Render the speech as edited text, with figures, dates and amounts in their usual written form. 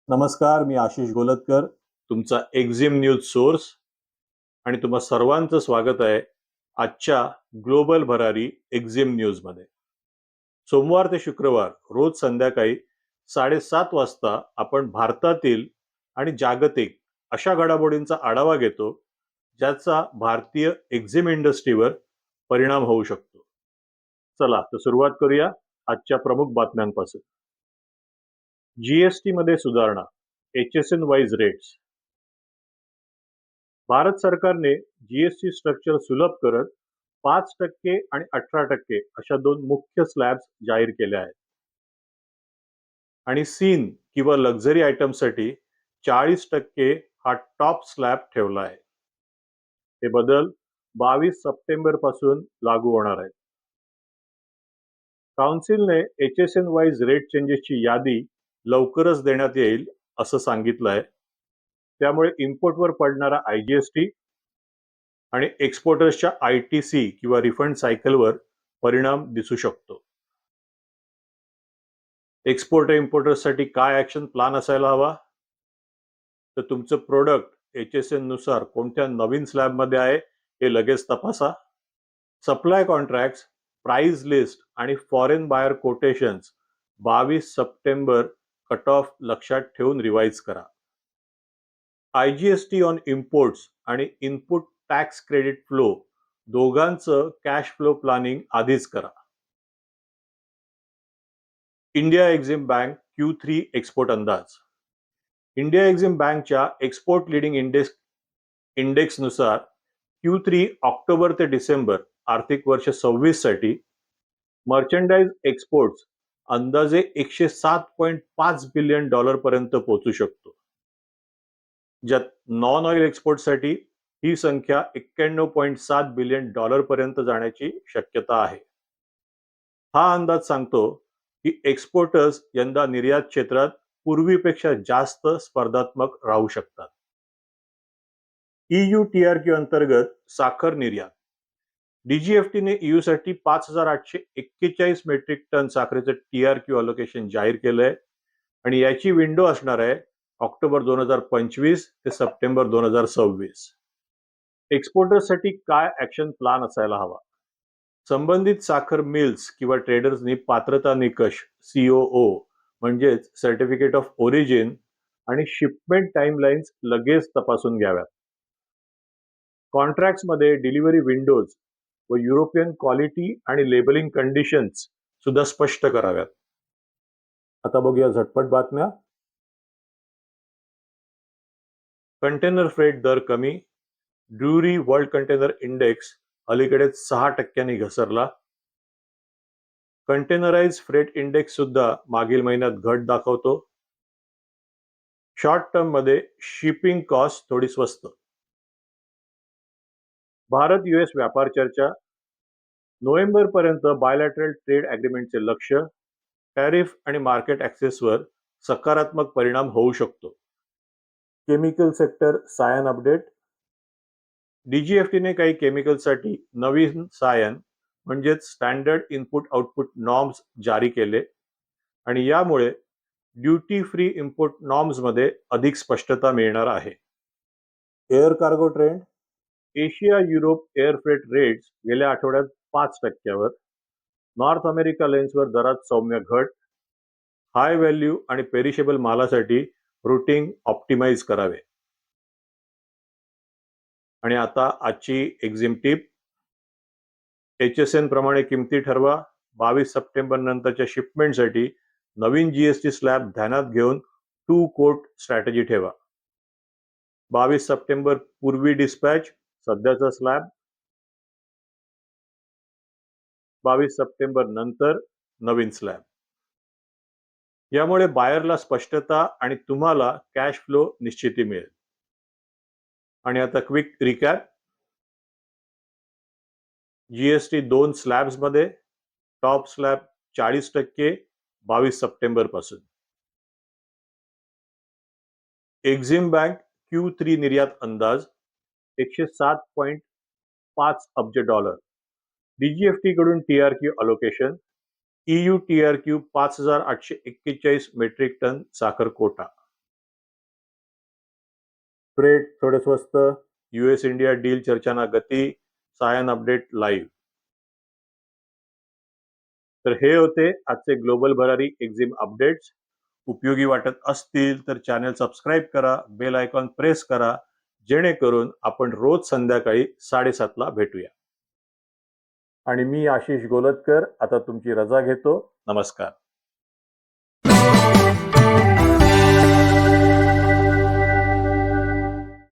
नमस्कार, मी आशिष गोलतकर, तुमचा Exim news source आणि तुम्हा सर्वांचं स्वागत आहे आजच्या ग्लोबल भरारी एक्झिम न्यूजमध्ये. सोमवार ते शुक्रवार रोज संध्याकाळी 7:30 वाजता आपण भारतातील आणि जागतिक अशा घडामोडींचा आढावा घेतो ज्याचा भारतीय एक्झिम इंडस्ट्रीवर परिणाम होऊ शकतो. चला तर सुरुवात करूया आजच्या प्रमुख बातम्यांपासून. जीएसटी मध्ये सुधारणा, HSN वाईज रेट्स. भारत सरकारने जीएसटी स्ट्रक्चर सुलभ करत 5% आणि 18% अशा दोन मुख्य स्लॅब्स जाहीर केल्या आहेत. आणि सीन किंवा लक्झरी आयटमसाठी 40% हा टॉप स्लॅब ठेवला आहे. हे बदल 22 सप्टेंबर पासून लागू होणार आहेत. काउन्सिलने HSN वाईज रेट चेंजेसची यादी लवकरच देण्यात येईल असं सांगितलं आहे. त्यामुळे इम्पोर्टवर पडणारा IGST आणि एक्सपोर्टर्सच्या ITC किंवा रिफंड सायकलवर परिणाम दिसू शकतो. एक्सपोर्टर इम्पोर्टर्ससाठी काय ऍक्शन प्लॅन असायला हवा? तर तुमचं प्रोडक्ट HSN नुसार कोणत्या नवीन स्लॅबमध्ये आहे हे लगेच तपासा. सप्लाय कॉन्ट्रॅक्ट्स, प्राइस लिस्ट आणि foreign buyer quotations 22 September cut off लक्षात ठेवून रिवाइज करा. IGST ऑन इम्पोर्ट्स आणि इनपुट टॅक्स क्रेडिट फ्लो दोघांचं कॅश फ्लो प्लॅनिंग आधीच करा. India Exim bank Q3 export अंदाज. इंडिया एक्झिम बँकच्या एक्सपोर्ट लिडिंग इंडेक्स नुसार Q3 ऑक्टोबर ते डिसेंबर आर्थिक वर्ष 26 साठी मर्चंडाइज एक्सपोर्ट्स अंदाजे $107.5 बिलियन पर्यंत पोहोचू शकतो, ज्यात नॉन ऑइल एक्सपोर्टसाठी ही संख्या $91.7 बिलियन पर्यंत जाण्याची शक्यता आहे. हा अंदाज सांगतो की एक्सपोर्टर्स यंदा निर्यात क्षेत्रात पूर्वीपेक्षा जास्त स्पर्धात्मक राहू शकतात. EU TRQ अंतर्गत साखर निर्यात. DGFTने EU साठी 5,841 मेट्रिक टन साखरेचं TRQ अलोकेशन जाहीर केलंय आणि याची विंडो असणार आहे ऑक्टोबर 2025 ते सप्टेंबर 2026. एक्सपोर्टर्ससाठी काय ऍक्शन प्लॅन असायला हवा? संबंधित साखर मिल्स किंवा ट्रेडर्सनी पात्रता निकष COO म्हणजेच सर्टिफिकेट ऑफ ओरिजिन आणि शिपमेंट टाइमलाईन्स लगेच तपासून घ्याव्यात. कॉन्ट्रॅक्ट्समध्ये डिलिव्हरी विंडोज व युरोपियन क्वालिटी आणि लेबलिंग कंडिशन्स सुद्धा स्पष्ट कराव्यात. आता बघूया झटपट बातम्या. कंटेनर फ्रेट दर कमी. ड्रुरी वर्ल्ड कंटेनर इंडेक्स अलीकडेच 6% घसरला. कंटेनराइज फ्रेट इंडेक्स सुद्धा मागील महिन्यात घट दाखवतो. शॉर्ट टर्म मध्ये शिपिंग कॉस्ट थोडी स्वस्त. भारत US व्यापार चर्चा. नोव्हेंबर पर्यंत बायलॅटरल ट्रेड अग्रीमेंटचे लक्ष. टॅरिफ आणि मार्केट ऍक्सेसवर सकारात्मक परिणाम होऊ शकतो. केमिकल सेक्टर सायन अपडेट. DGFTने काही केमिकलसाठी नवीन सायन म्हणजेच स्टँडर्ड इनपुट आउटपुट नॉर्म्स जारी केले आणि यामुळे ड्युटी फ्री इम्पोर्ट नॉर्म्स मध्ये अधिक स्पष्टता मिळणार आहे. Air cargo trend. Asia Europe air freight rates गेल्या आठवड्यात 5%वर. नॉर्थ अमेरिका लेन्सवर दरात सौम्य घट. हाय व्हॅल्यू आणि पेरिशेबल मालासाठी रूटिंग ऑप्टिमाइज करावे. आणि आता आजची एक्झिम टिप. HSN प्रमाणे किमती ठरवा. 22 सप्टेंबर नंतरच्या शिपमेंटसाठी नवीन GST स्लॅब ध्यानात घेऊन 2 कोट स्ट्रॅटेजी ठेवा. 22 सप्टेंबर पूर्वी डिस्पॅच सध्याचा स्लॅब. 22 सप्टेंबर नंतर नवीन स्लॅब. यामुळे बायरला स्पष्टता आणि तुम्हाला कॅश फ्लो निश्चिती मिळेल. आणि आता क्विक रिकॅप. GST 2 स्लॅब्स मध्ये. टॉप स्लॅब 40% 22 सप्टेंबर पासून. एक्झिम बँक Q3 निर्यात अंदाज $107.5 अब्ज. DGFT कडून TRQ allocation. EU TRQ 5,841 metric tonne साखर कोटा. फ्रेट थोडे स्वस्त, यूएस इंडिया डील चर्चांना गती, सायन अपडेट लाईव्ह. तर हे होते आजचे ग्लोबल भरारी एक्झिम अपडेट्स. उपयोगी वाटत असतील तर चॅनल सबस्क्राईब करा, बेल आयकॉन प्रेस करा, जेणेकरून आपण रोज संध्याकाळी 7:30 ला भेटूया. आणि मी आशिष गोलतकर आता तुमची रजा घेतो. नमस्कार.